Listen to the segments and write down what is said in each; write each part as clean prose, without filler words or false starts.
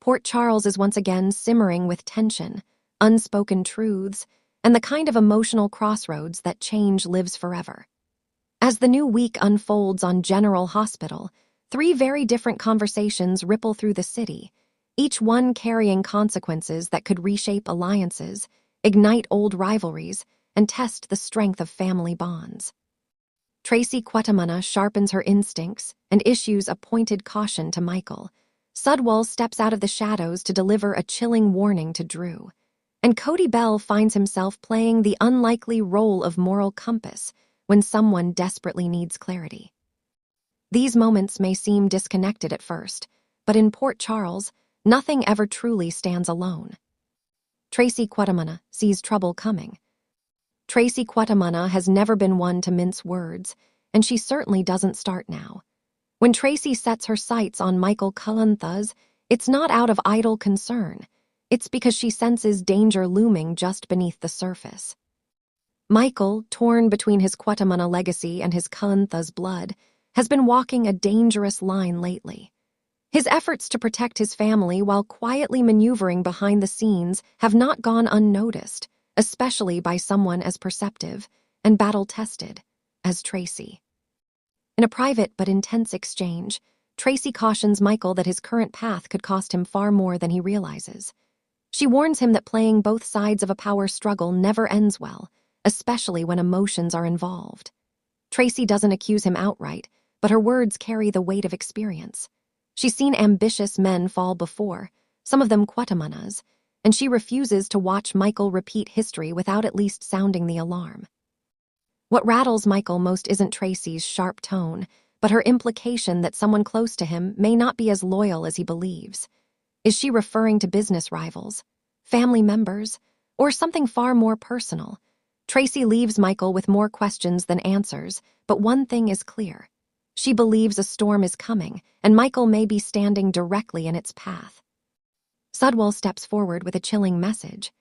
Port Charles is once again simmering with tension, unspoken truths, and the kind of emotional crossroads that change lives forever. As the new week unfolds on General Hospital, three very different conversations ripple through the city, each one carrying consequences that could reshape alliances, ignite old rivalries, and test the strength of family bonds. Tracy Quatamana sharpens her instincts and issues a pointed caution to Michael. Sidwell steps out of the shadows to deliver a chilling warning to Drew. And Cody Bell finds himself playing the unlikely role of moral compass when someone desperately needs clarity. These moments may seem disconnected at first, but in Port Charles, nothing ever truly stands alone. Tracy Quatamana sees trouble coming. Tracy Quatamana has never been one to mince words, and she certainly doesn't start now. When Tracy sets her sights on Michael Cullenthus, it's not out of idle concern. It's because she senses danger looming just beneath the surface. Michael, torn between his Quatamana legacy and his Cullenthus blood, has been walking a dangerous line lately. His efforts to protect his family while quietly maneuvering behind the scenes have not gone unnoticed, especially by someone as perceptive and battle-tested as Tracy. In a private but intense exchange, Tracy cautions Michael that his current path could cost him far more than he realizes. She warns him that playing both sides of a power struggle never ends well, especially when emotions are involved. Tracy doesn't accuse him outright, but her words carry the weight of experience. She's seen ambitious men fall before, some of them Quatamanas, and she refuses to watch Michael repeat history without at least sounding the alarm. What rattles Michael most isn't Tracy's sharp tone, but her implication that someone close to him may not be as loyal as he believes. Is she referring to business rivals, family members, or something far more personal? Tracy leaves Michael with more questions than answers, but one thing is clear. She believes a storm is coming, and Michael may be standing directly in its path. Sidwell steps forward with a chilling message.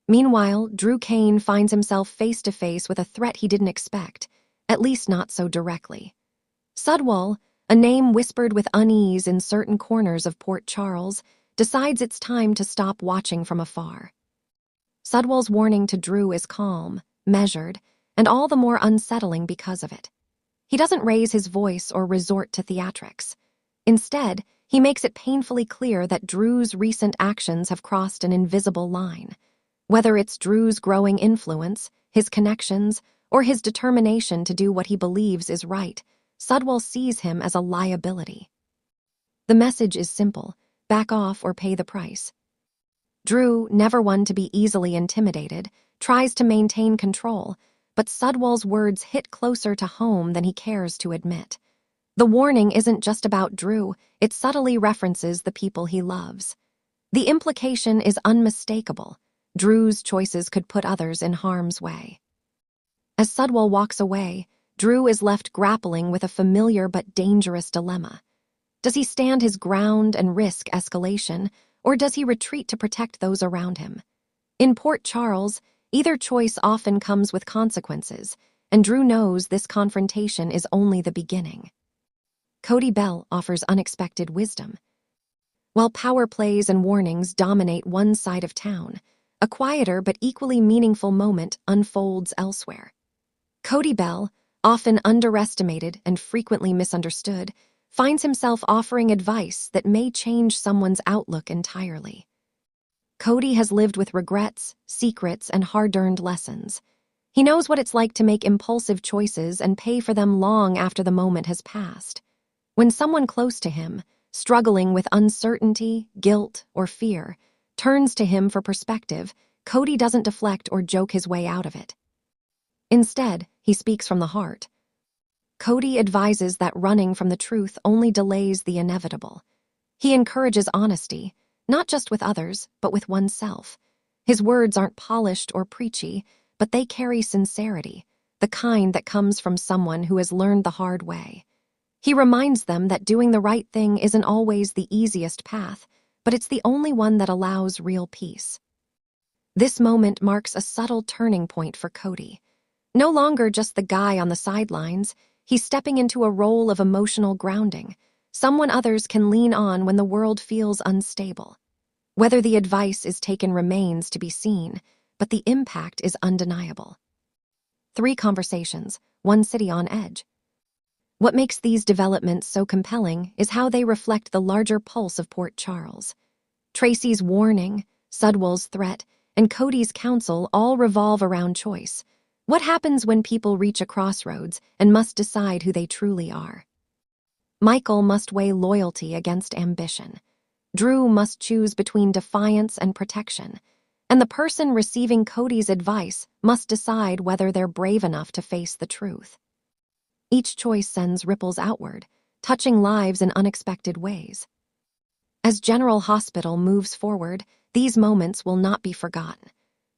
Meanwhile, Drew Kane finds himself face-to-face with a threat he didn't expect, at least not so directly. Sidwell, a name whispered with unease in certain corners of Port Charles, decides it's time to stop watching from afar. Sidwell's warning to Drew is calm, measured, and all the more unsettling because of it. He doesn't raise his voice or resort to theatrics. Instead, he makes it painfully clear that Drew's recent actions have crossed an invisible line. Whether it's Drew's growing influence, his connections, or his determination to do what he believes is right, Sidwell sees him as a liability. The message is simple: back off or pay the price. Drew, never one to be easily intimidated, tries to maintain control, but Sidwell's words hit closer to home than he cares to admit. The warning isn't just about Drew, it subtly references the people he loves. The implication is unmistakable. Drew's choices could put others in harm's way. As Sidwell walks away, Drew is left grappling with a familiar but dangerous dilemma. Does he stand his ground and risk escalation, or does he retreat to protect those around him? In Port Charles, either choice often comes with consequences, and Drew knows this confrontation is only the beginning. Cody Bell offers unexpected wisdom. While power plays and warnings dominate one side of town, a quieter but equally meaningful moment unfolds elsewhere. Cody Bell, often underestimated and frequently misunderstood, finds himself offering advice that may change someone's outlook entirely. Cody has lived with regrets, secrets, and hard-earned lessons. He knows what it's like to make impulsive choices and pay for them long after the moment has passed. When someone close to him, struggling with uncertainty, guilt, or fear, turns to him for perspective, Cody doesn't deflect or joke his way out of it. Instead, he speaks from the heart. Cody advises that running from the truth only delays the inevitable. He encourages honesty, not just with others, but with oneself. His words aren't polished or preachy, but they carry sincerity, the kind that comes from someone who has learned the hard way. He reminds them that doing the right thing isn't always the easiest path, but it's the only one that allows real peace. This moment marks a subtle turning point for Cody. No longer just the guy on the sidelines, he's stepping into a role of emotional grounding, someone others can lean on when the world feels unstable. Whether the advice is taken remains to be seen, but the impact is undeniable. 3 conversations, one city on edge. What makes these developments so compelling is how they reflect the larger pulse of Port Charles. Tracy's warning, Sidwell's threat, and Cody's counsel all revolve around choice. What happens when people reach a crossroads and must decide who they truly are? Michael must weigh loyalty against ambition. Drew must choose between defiance and protection. And the person receiving Cody's advice must decide whether they're brave enough to face the truth. Each choice sends ripples outward, touching lives in unexpected ways. As General Hospital moves forward, these moments will not be forgotten.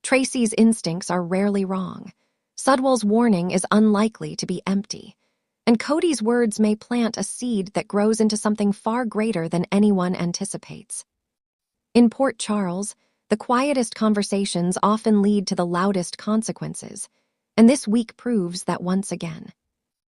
Tracy's instincts are rarely wrong. Sidwell's warning is unlikely to be empty. And Cody's words may plant a seed that grows into something far greater than anyone anticipates. In Port Charles, the quietest conversations often lead to the loudest consequences, and this week proves that once again.